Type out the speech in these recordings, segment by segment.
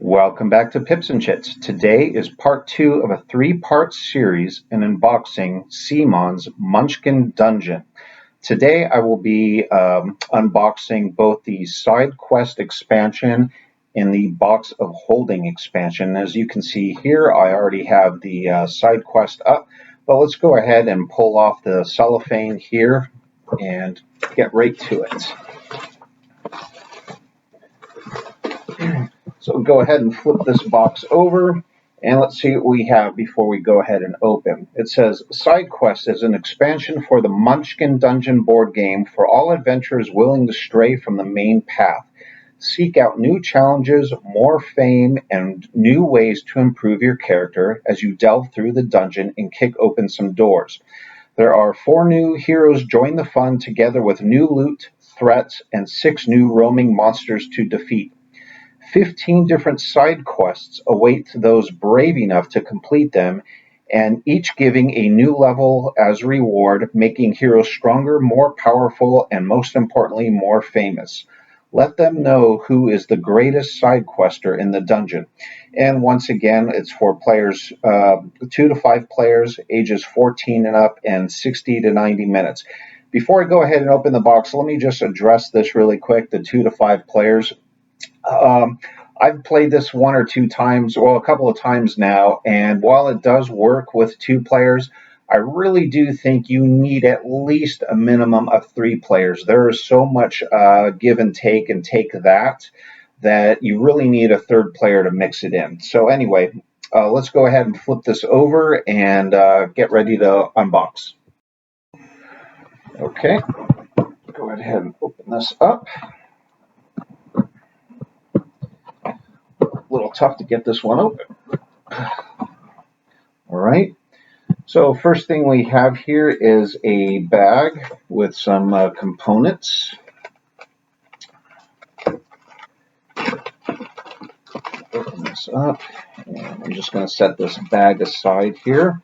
Welcome back to Pips-N-Chits. Today is part 2 of a 3-part series in unboxing Simon's Munchkin Dungeon. Today I will be unboxing both the side quest expansion and the box of holding expansion. As you can see here, I already have the side quest up, but let's go ahead and pull off the cellophane here and get right to it. So go ahead and flip this box over, and let's see what we have before we go ahead and open. It says, Side Quest is an expansion for the Munchkin Dungeon board game for all adventurers willing to stray from the main path. Seek out new challenges, more fame, and new ways to improve your character as you delve through the dungeon and kick open some doors. There are 4 new heroes join the fun together with new loot, threats, and 6 new roaming monsters to defeat. 15 different side quests await those brave enough to complete them, and each giving a new level as reward, making heroes stronger, more powerful, and most importantly, more famous. Let them know who is the greatest side quester in the dungeon. And once again, it's for players 2 to 5 players, ages 14 and up, and 60 to 90 minutes. Before I go ahead and open the box, let me just address this really quick, the 2 to 5 players. I've played this 1 or 2 times, well, a couple of times now, and while it does work with 2 players, I really do think you need at least a minimum of 3 players. There is so much give and take that you really need a 3rd player to mix it in. So anyway, let's go ahead and flip this over and get ready to unbox. Okay, go ahead and open this up. A little tough to get this one open. All right, so first thing we have here is a bag with some components. Open this up, and I'm just going to set this bag aside here.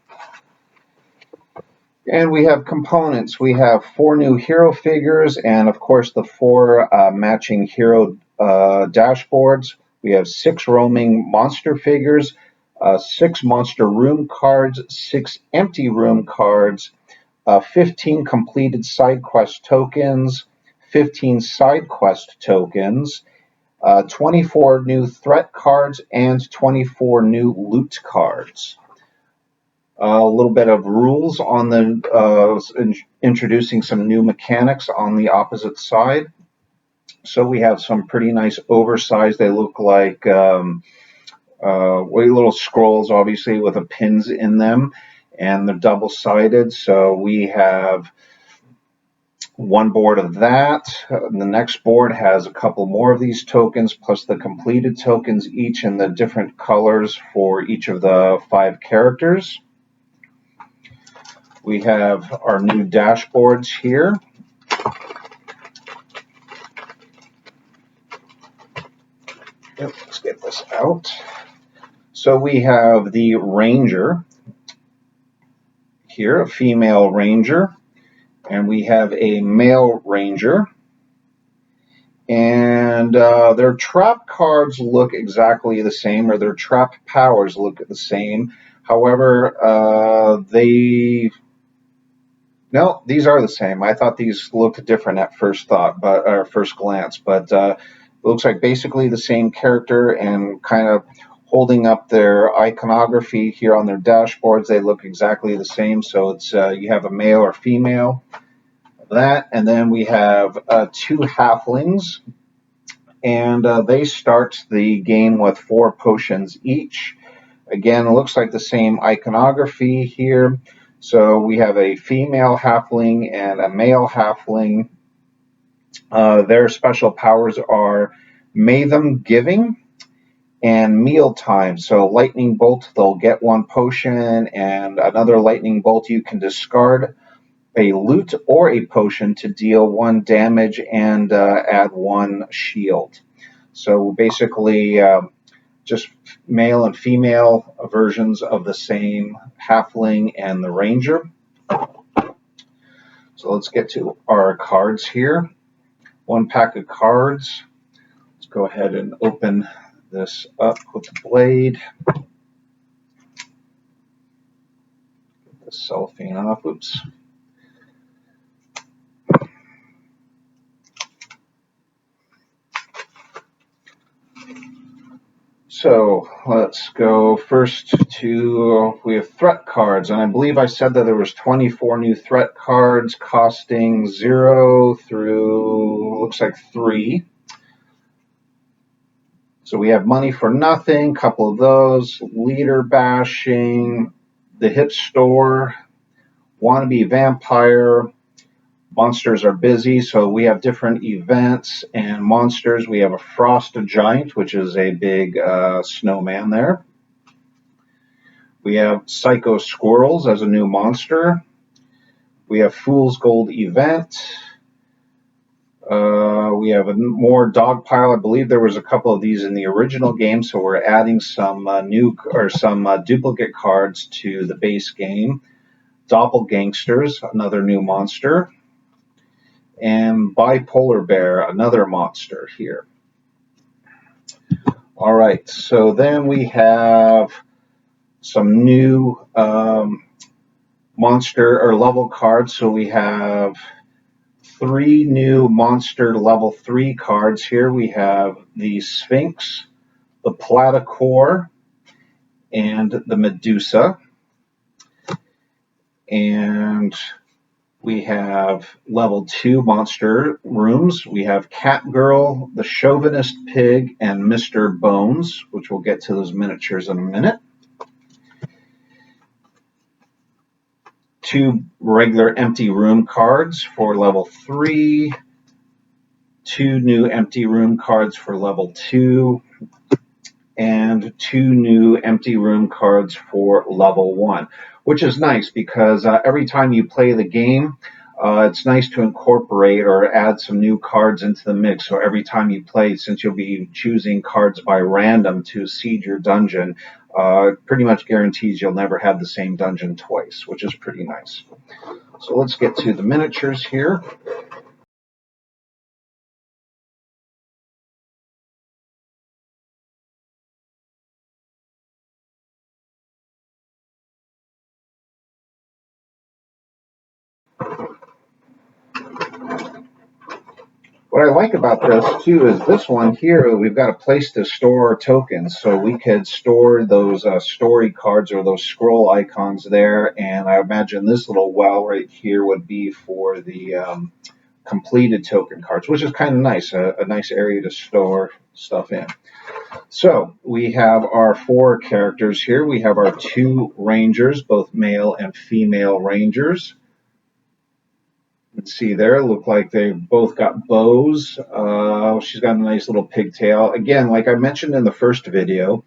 And we have components. We have 4 new hero figures, and of course the 4 matching hero dashboards. We have 6 roaming monster figures, 6 monster room cards, 6 empty room cards, 15 completed side quest tokens, 15 side quest tokens, 24 new threat cards, and 24 new loot cards. A little bit of rules on the introducing some new mechanics on the opposite side. So we have some pretty nice oversized, they look like little scrolls, obviously, with the pins in them, and they're double-sided. So we have 1 board of that. The next board has a couple more of these tokens, plus the completed tokens, each in the different colors for each of the 5 characters. We have our new dashboards here. Let's get this out. So we have the ranger here, a female ranger, and we have a male ranger. And their trap cards look exactly the same, or their trap powers look the same. However, these are the same. I thought these looked different at first glance, but it looks like basically the same character, and kind of holding up their iconography here on their dashboards, they look exactly the same. So it's you have a male or female of that, and then we have 2 halflings, and they start the game with 4 potions each. Again, it looks like the same iconography here. So we have a female halfling and a male halfling. Their special powers are Matham Giving and Mealtime. So Lightning Bolt, they'll get 1 potion, and another Lightning Bolt, you can discard a loot or a potion to deal 1 damage and add 1 shield. So basically just male and female versions of the same halfling and the ranger. So let's get to our cards here. 1 pack of cards. Let's go ahead and open this up with the blade. Get the cellophane off. Oops. So let's go first to, we have threat cards, and I believe I said that there was 24 new threat cards costing 0 through, looks like 3. So we have money for nothing, couple of those, leader bashing, the hip store, wannabe vampire, monsters are busy, so we have different events and monsters. We have a frost giant, which is a big snowman there. We have psycho squirrels as a new monster. We have fool's gold event. We have a more dog pile. I believe there was a couple of these in the original game, so we're adding some duplicate cards to the base game. Doppelgangsters, another new monster, and bipolar bear, another monster here. All right, so then we have some new monster or level cards. So we have 3 new monster level 3 cards here. We have the Sphinx, the Platicore, and the Medusa. And we have level 2 monster rooms. We have Catgirl, the Chauvinist Pig, and Mr. Bones, which we'll get to those miniatures in a minute. 2 regular empty room cards for level 3. 2 new empty room cards for level 2. And 2 new empty room cards for level 1, which is nice because every time you play the game, it's nice to incorporate or add some new cards into the mix. So every time you play, since you'll be choosing cards by random to seed your dungeon, pretty much guarantees you'll never have the same dungeon twice, which is pretty nice. So let's get to the miniatures here. What I like about this too is this one here, we've got a place to store tokens. So we could store those story cards or those scroll icons there. And I imagine this little well right here would be for the completed token cards, which is kind of nice, a nice area to store stuff in. So we have our 4 characters here. We have our 2 rangers, both male and female rangers. Let's see there, look like they've both got bows. She's got a nice little pigtail. Again, like I mentioned in the first video,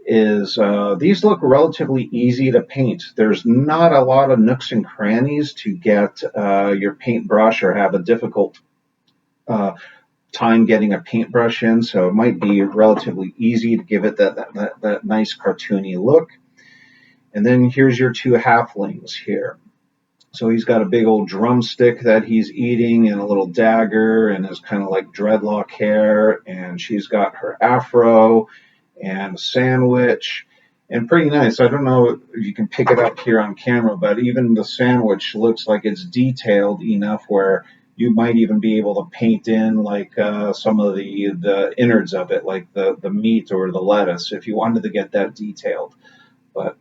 is these look relatively easy to paint. There's not a lot of nooks and crannies to get your paintbrush or have a difficult time getting a paintbrush in, so it might be relatively easy to give it that nice cartoony look. And then here's your 2 halflings here. So he's got a big old drumstick that he's eating and a little dagger and his kind of like dreadlock hair. And she's got her afro and a sandwich. And pretty nice. I don't know if you can pick it up here on camera, but even the sandwich looks like it's detailed enough where you might even be able to paint in like some of the innards of it, like the meat or the lettuce, if you wanted to get that detailed. But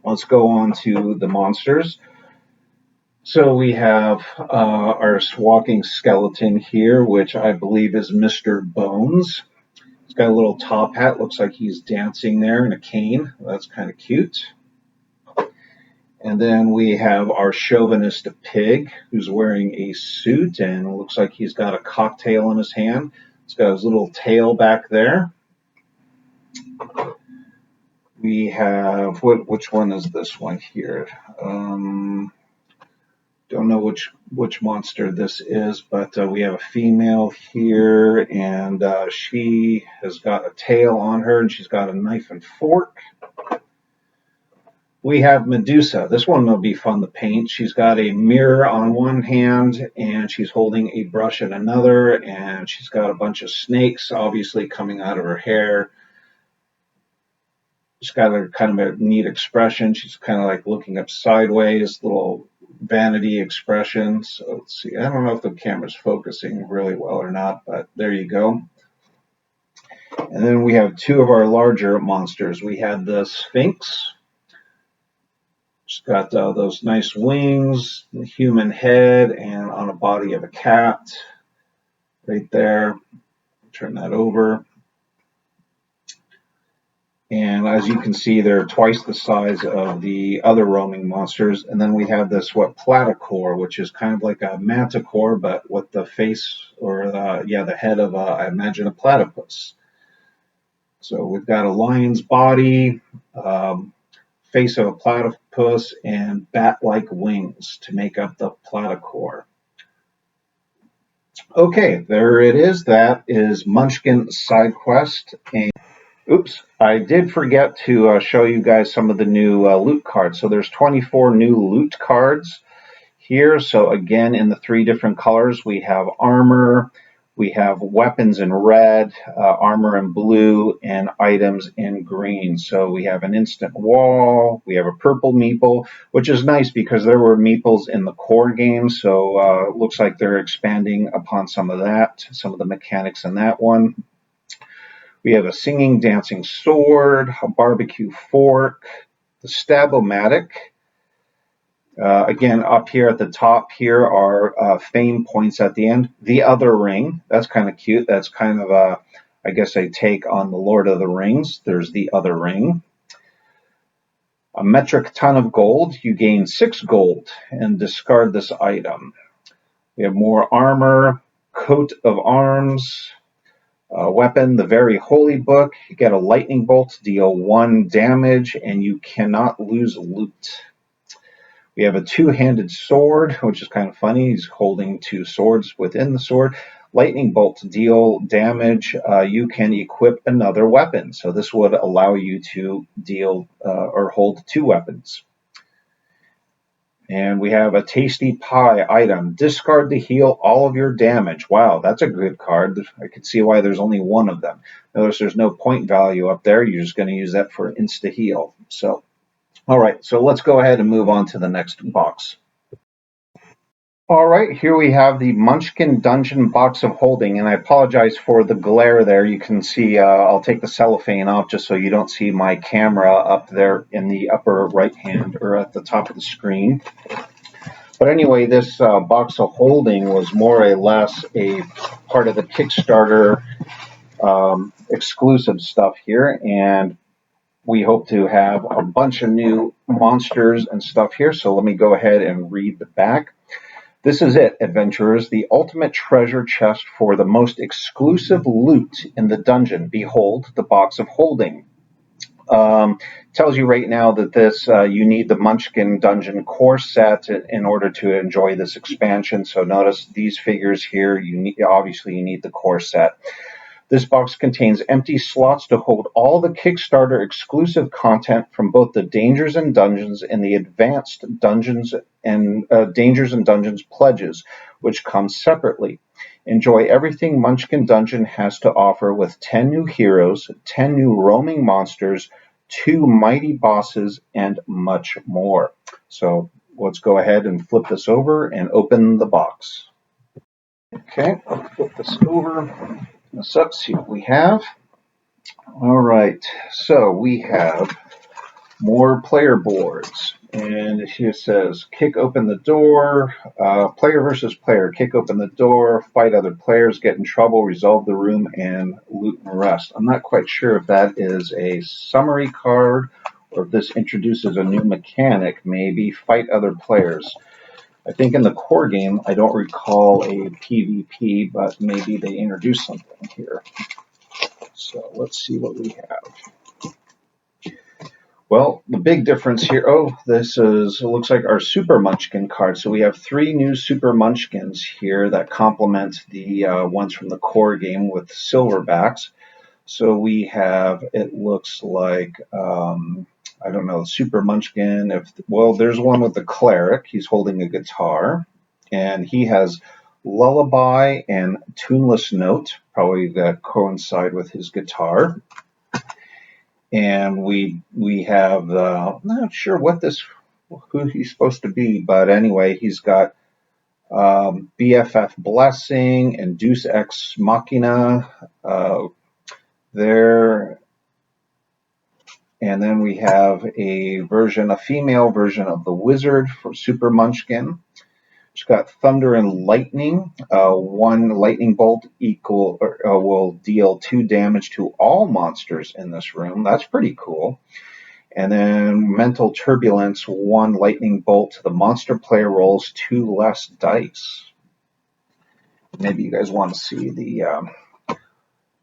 let's go on to the monsters. So we have our walking skeleton here, which I believe is Mr. Bones. He's got a little top hat, looks like he's dancing there, and a cane. That's kind of cute. And then we have our chauvinist pig, who's wearing a suit, and looks like he's got a cocktail in his hand. He's got his little tail back there. We have, which one is this one here? Don't know which monster this is, but we have a female here, and she has got a tail on her, and she's got a knife and fork. We have Medusa. This one will be fun to paint. She's got a mirror on one hand, and she's holding a brush in another, and she's got a bunch of snakes, obviously, coming out of her hair. She's got a kind of a neat expression. She's kind of like looking up sideways, little vanity expression. So let's see. I don't know if the camera's focusing really well or not, but there you go. And then we have two of our larger monsters. We had the Sphinx. She's got those nice wings, the human head, and on a body of a cat right there. Turn that over. And as you can see, they're twice the size of the other roaming monsters. And then we have this, platicore, which is kind of like a manticore, but with the face, or the head of, I imagine, a platypus. So we've got a lion's body, face of a platypus, and bat-like wings to make up the platicore. Okay, there it is. That is Munchkin Side Quest. And oops, I did forget to show you guys some of the new loot cards. So there's 24 new loot cards here. So again, in the three different colors, we have armor, we have weapons in red, armor in blue, and items in green. So we have an instant wall, we have a purple meeple, which is nice because there were meeples in the core game. So it looks like they're expanding upon some of that, some of the mechanics in that one. We have a singing, dancing sword, a barbecue fork, the stab-o-matic. Again, up here at the top here are fame points at the end. The other ring, that's kind of cute. That's kind of I guess, a take on the Lord of the Rings. There's the other ring. A metric ton of gold. You gain 6 gold and discard this item. We have more armor, coat of arms, weapon, the Very Holy Book. You get a lightning bolt, deal 1 damage, and you cannot lose loot. We have a 2-handed sword, which is kind of funny. He's holding 2 swords within the sword. Lightning bolt, deal damage. You can equip another weapon. So this would allow you to deal or hold 2 weapons. And we have a tasty pie item. Discard to heal all of your damage. Wow, that's a good card. I can see why there's only 1 of them. Notice there's no point value up there. You're just going to use that for insta-heal. So, all right, so let's go ahead and move on to the next box. All right, here we have the Munchkin Dungeon box of holding, and I apologize for the glare there. You can see, I'll take the cellophane off just so you don't see my camera up there in the upper right hand or at the top of the screen. But anyway, this box of holding was more or less a part of the Kickstarter exclusive stuff here, and we hope to have a bunch of new monsters and stuff here. So let me go ahead and read the back. This is it, adventurers, the ultimate treasure chest for the most exclusive loot in the dungeon. Behold, the box of holding. Tells you right now that this you need the Munchkin Dungeon core set in order to enjoy this expansion. So notice these figures here. Obviously you need the core set. This box contains empty slots to hold all the Kickstarter exclusive content from both the Dangers and Dungeons and the Advanced Dungeons and Dangers and Dungeons pledges, which come separately. Enjoy everything Munchkin Dungeon has to offer with 10 new heroes, 10 new roaming monsters, 2 mighty bosses, and much more. So let's go ahead and flip this over and open the box. Okay, I'll flip this over. This up, see what we have. All right, so we have more player boards, and here says kick open the door, player versus player, kick open the door, fight other players, get in trouble, resolve the room, and loot and rest. I'm not quite sure if that is a summary card or if this introduces a new mechanic, maybe fight other players. I think in the core game, I don't recall a PvP, but maybe they introduced something here. So let's see what we have. Well, the big difference here, it looks like our Super Munchkin card. So we have 3 new Super Munchkins here that complement the ones from the core game with silverbacks. So we have, it looks like, I don't know, Super Munchkin. There's one with the cleric. He's holding a guitar, and he has lullaby and tuneless note, probably that coincide with his guitar. and we have I'm not sure who he's supposed to be, but anyway, he's got BFF Blessing and Deus Ex Machina there. And then we have a female version of the Wizard for Super Munchkin. It's got Thunder and Lightning. One lightning bolt will deal 2 damage to all monsters in this room. That's pretty cool. And then Mental Turbulence, 1 lightning bolt. The monster player rolls 2 less dice. Maybe you guys want to see the...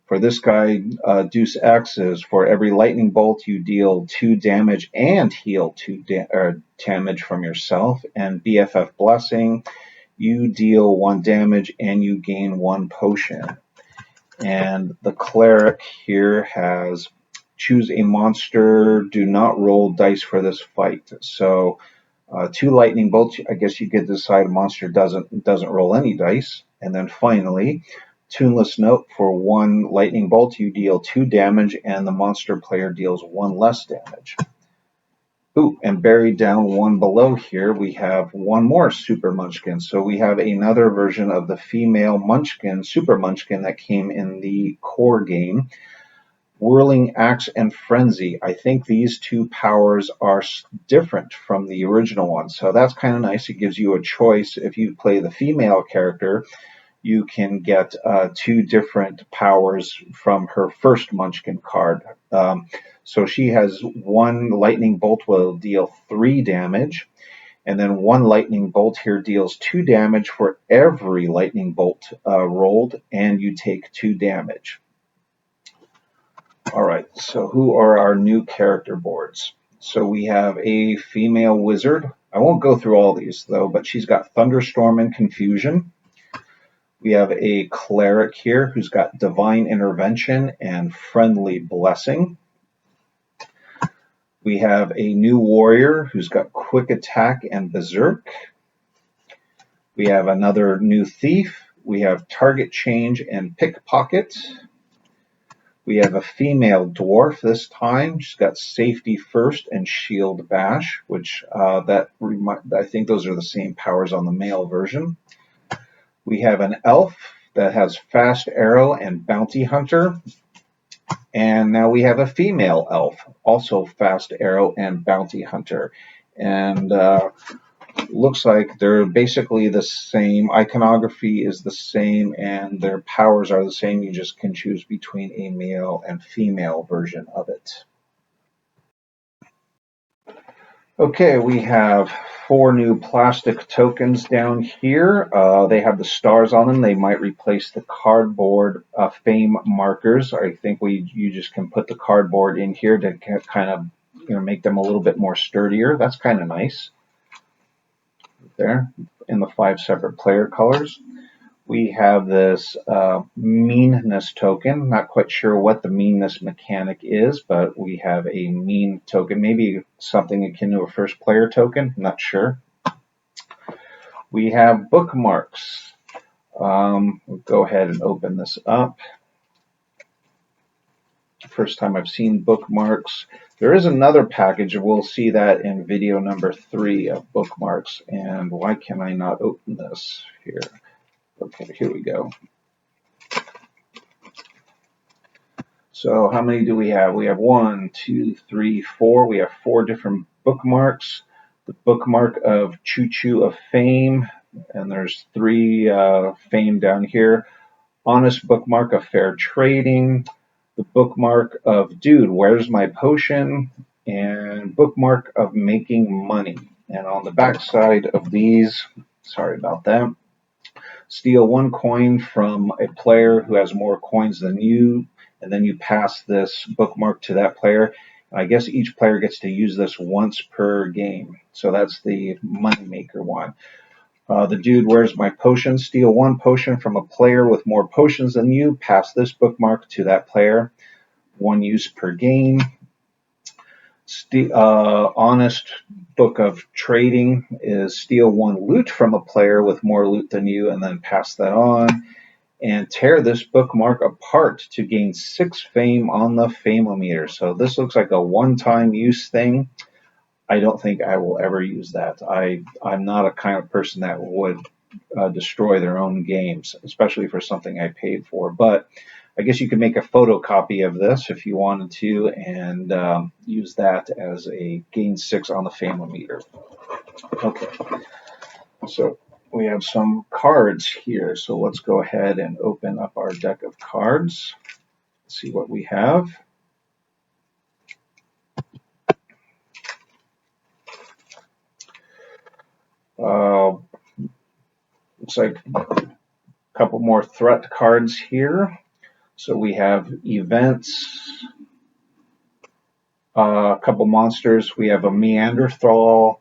For this guy, Deus Ex is for every lightning bolt you deal 2 damage and heal 2 damage from yourself. And BFF Blessing, you deal 1 damage and you gain 1 potion. And the cleric here has choose a monster, do not roll dice for this fight. So 2 lightning bolts, I guess you could decide a monster doesn't roll any dice. And then finally, Tuneless Note, for 1 lightning bolt, you deal 2 damage, and the monster player deals 1 less damage. Ooh, and buried down 1 below here, we have 1 more Super Munchkin. So we have another version of the female Munchkin, Super Munchkin, that came in the core game. Whirling Axe and Frenzy. I think these 2 powers are different from the original one, so that's kind of nice. It gives you a choice. If you play the female character, you can get 2 different powers from her first Munchkin card. So she has 1 lightning bolt will deal 3 damage, and then 1 lightning bolt here deals 2 damage for every lightning bolt rolled, and you take 2 damage. All right, so who are our new character boards? So we have a female wizard. I won't go through all these, though, but she's got Thunderstorm and Confusion. We have a cleric here who's got Divine Intervention and Friendly Blessing. We have a new warrior who's got Quick Attack and Berserk. We have another new thief. We have Target Change and Pickpocket. We have a female dwarf this time. She's got Safety First and Shield Bash, which I think those are the same powers on the male version. We have an elf that has Fast Arrow and Bounty Hunter. And now we have a female elf, also Fast Arrow and Bounty Hunter. And looks like they're basically the same. Iconography is the same, and their powers are the same. You just can choose between a male and female version of it. Okay, we have 4 new plastic tokens down here. They have the stars on them. They might replace the cardboard fame markers. I think you just can put the cardboard in here to kind of make them a little bit more sturdier. That's kind of nice. There, in the 5 separate player colors. We have this meanness token. Not quite sure what the meanness mechanic is, but we have a mean token. Maybe something akin to a first player token. I'm not sure. We have bookmarks. We'll go ahead and open this up. First time I've seen bookmarks. There is another package. We'll see that in video number 3 of bookmarks. And why can I not open this here? Okay, here we go. So how many do we have? We have 1, 2, 3, 4. We have 4 different bookmarks. The bookmark of Choo Choo of Fame, and there's 3 fame down here. Honest bookmark of Fair Trading. The bookmark of Dude, Where's My Potion? And bookmark of Making Money. And on the back side of these, sorry about that, steal 1 coin from a player who has more coins than you, and then you pass this bookmark to that player. And I guess each player gets to use this once per game. So that's the moneymaker one. The Dude, Where's My Potion? Steal 1 potion from a player with more potions than you. Pass this bookmark to that player. 1 use per game. Honest Book of Trading is steal 1 loot from a player with more loot than you and then pass that on. and tear this bookmark apart to gain 6 fame on the Fame-O-Meter. So this looks like a one-time use thing. I don't think I will ever use that. I'm not a kind of person that would destroy their own games, especially for something I paid for. But I guess you could make a photocopy of this if you wanted to, and use that as a gain 6 on the Fame-O-Meter. Okay, so we have some cards here. So let's go ahead and open up our deck of cards. Let's see what we have. Looks like a couple more threat cards here. So we have events, a couple monsters. We have a Neanderthal,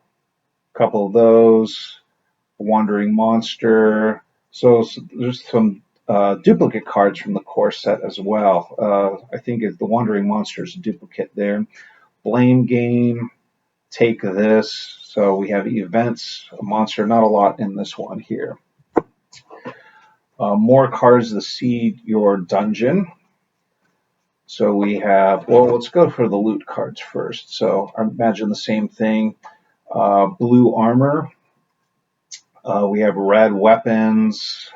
a couple of those, a wandering monster. So there's some duplicate cards from the core set as well. I think the wandering monster is a duplicate there. Blame game, take this. So we have events, a monster, not a lot in this one here. More cards to seed your dungeon. So we have, well, let's go for the loot cards first. So I imagine the same thing. Blue armor. We have red weapons.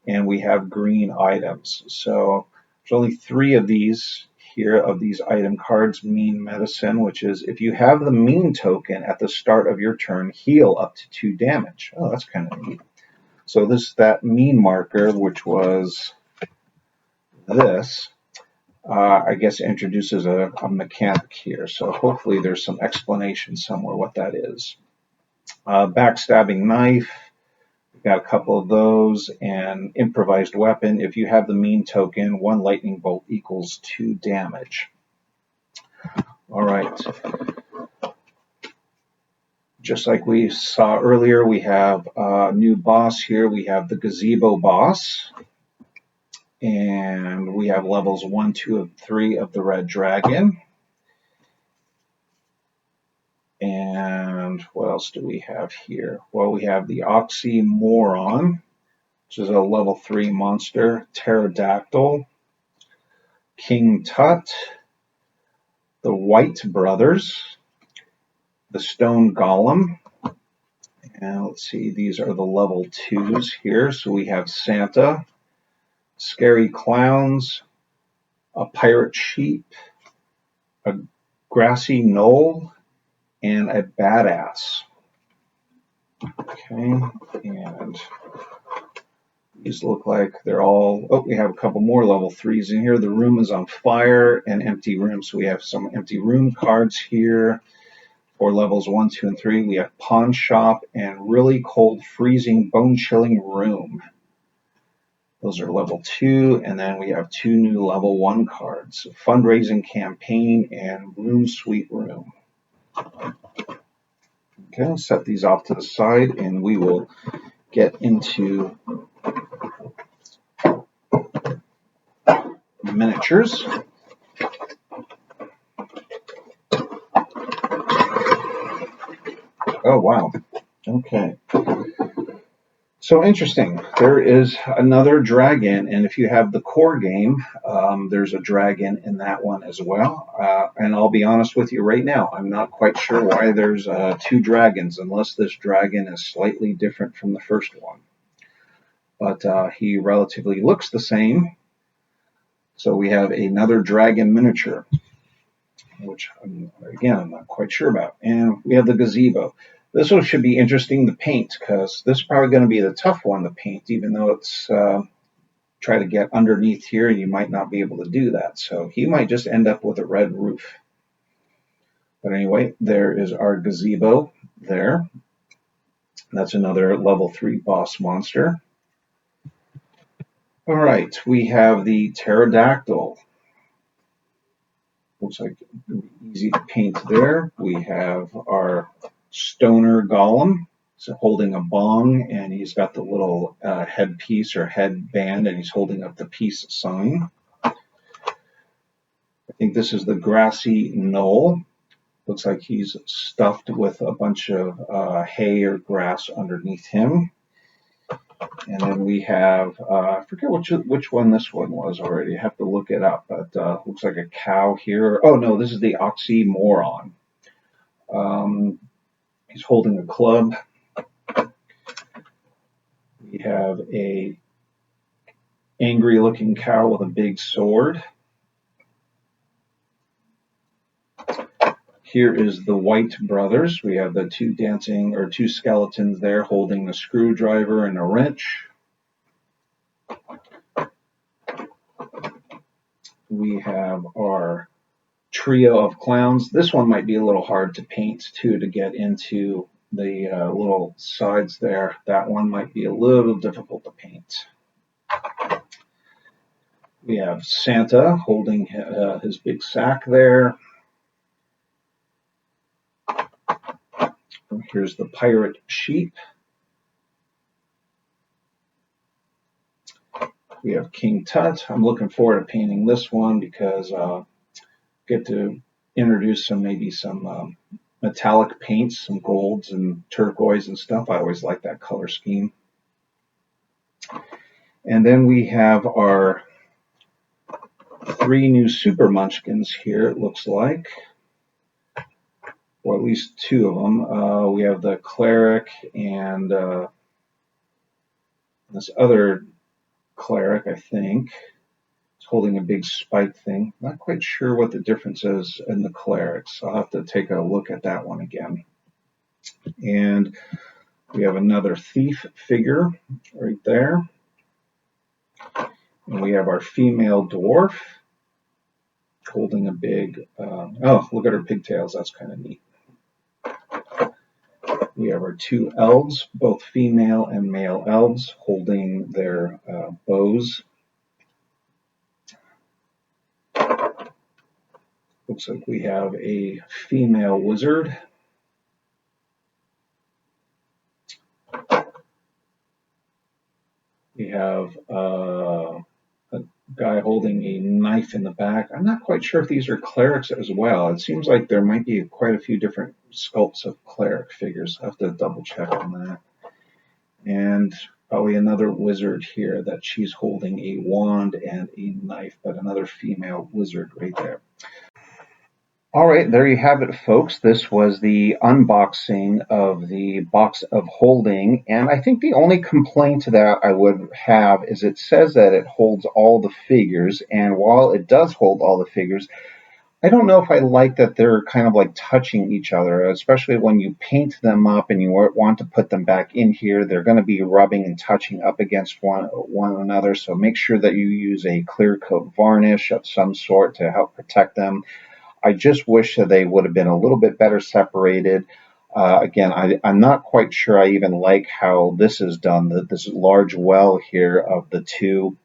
And we have green items. So there's only 3 of these here, of these item cards. Mean medicine, which is if you have the mean token at the start of your turn, heal up to 2 damage. Oh, that's kind of neat. So that mean marker, which was this, I guess introduces a mechanic here. So hopefully there's some explanation somewhere what that is. Backstabbing knife. We've got a couple of those, and improvised weapon. If you have the mean token, 1 lightning bolt equals 2 damage. All right. Just like we saw earlier, we have a new boss here. We have the gazebo boss. And we have levels 1, 2, and 3 of the red dragon. And what else do we have here? Well, we have the oxymoron, which is a level 3 monster. Pterodactyl. King Tut. The White Brothers. The Stone Golem. And let's see, these are the level 2s here. So we have Santa. Scary Clowns, a Pirate Sheep, a Grassy Knoll, and a Badass. Okay, and these look like they're all, oh, we have a couple more level 3s in here. The room is on fire and empty room. So we have some empty room cards here for levels 1, 2, and 3. We have Pawn Shop and Really Cold Freezing Bone Chilling Room. Those are level 2, and then we have 2 new level 1 cards, Fundraising Campaign and Room Sweet Room. Okay, I'll set these off to the side, and we will get into miniatures. Oh, wow. Okay. So interesting. There is another dragon, and if you have the core game, there's a dragon in that one as well. And I'll be honest with you right now, I'm not quite sure why there's 2 dragons, unless this dragon is slightly different from the first one. But he relatively looks the same. So we have another dragon miniature, which, again, I'm not quite sure about. And we have the gazebo. This one should be interesting to paint, because this is probably going to be the tough one to paint, even though it's try to get underneath here, and you might not be able to do that. So he might just end up with a red roof. But anyway, there is our gazebo there. That's another level 3 boss monster. All right, we have the pterodactyl. Looks like easy to paint there. We have our stoner golem, so holding a bong, and he's got the little headpiece or headband, and he's holding up the peace sign. I think this is the grassy knoll. Looks like he's stuffed with a bunch of hay or grass underneath him. And then we have, I forget which one this one was already. I have to look it up, but looks like a cow here. Oh no, this is the oxymoron. He's holding a club. We have a angry looking cow with a big sword. Here is the White Brothers. We have the two skeletons there holding a screwdriver and a wrench. We have our trio of clowns. This one might be a little hard to paint too, to get into the little sides there. That one might be a little difficult to paint. We have Santa holding his big sack there. Here's the pirate sheep. We have King Tut. I'm looking forward to painting this one because I get to introduce maybe some metallic paints, some golds and turquoise and stuff. I always like that color scheme. And then we have our 3 new super munchkins here, it looks like. Or at least 2 of them. We have the cleric and this other cleric, I think. It's holding a big spike thing. Not quite sure what the difference is in the clerics. I'll have to take a look at that one again. And we have another thief figure right there. And we have our female dwarf holding a big, oh, look at her pigtails. That's kind of neat. We have our 2 elves, both female and male elves, holding their bows. Looks like we have a female wizard. We have a guy holding a knife in the back. I'm not quite sure if these are clerics as well. It seems like there might be quite a few different sculpts of cleric figures. I'll have to double check on that. And probably another wizard here that she's holding a wand and a knife, but another female wizard right there. All right, there you have it, folks. This was the unboxing of the box of holding, and I think the only complaint that I would have is it says that it holds all the figures, and while it does hold all the figures, I don't know if I like that they're kind of like touching each other, especially when you paint them up and you want to put them back in here. They're going to be rubbing and touching up against one another, so make sure that you use a clear coat varnish of some sort to help protect them. I just wish that they would have been a little bit better separated. Again, I'm not quite sure I even like how this is done, this large well here of the 2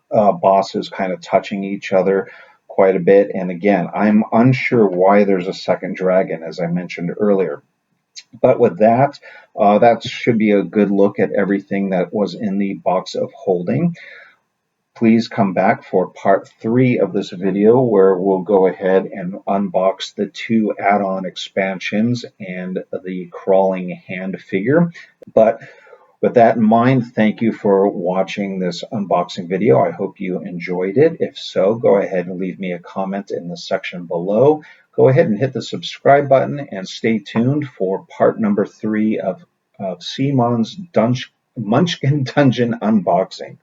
bosses kind of touching each other quite a bit. And again, I'm unsure why there's a second dragon, as I mentioned earlier. But with that, that should be a good look at everything that was in the box of holding. Please come back for part 3 of this video where we'll go ahead and unbox the 2 add-on expansions and the crawling hand figure. But with that in mind, thank you for watching this unboxing video. I hope you enjoyed it. If so, go ahead and leave me a comment in the section below. Go ahead and hit the subscribe button and stay tuned for part number 3 of Simon's Munchkin Dungeon unboxing.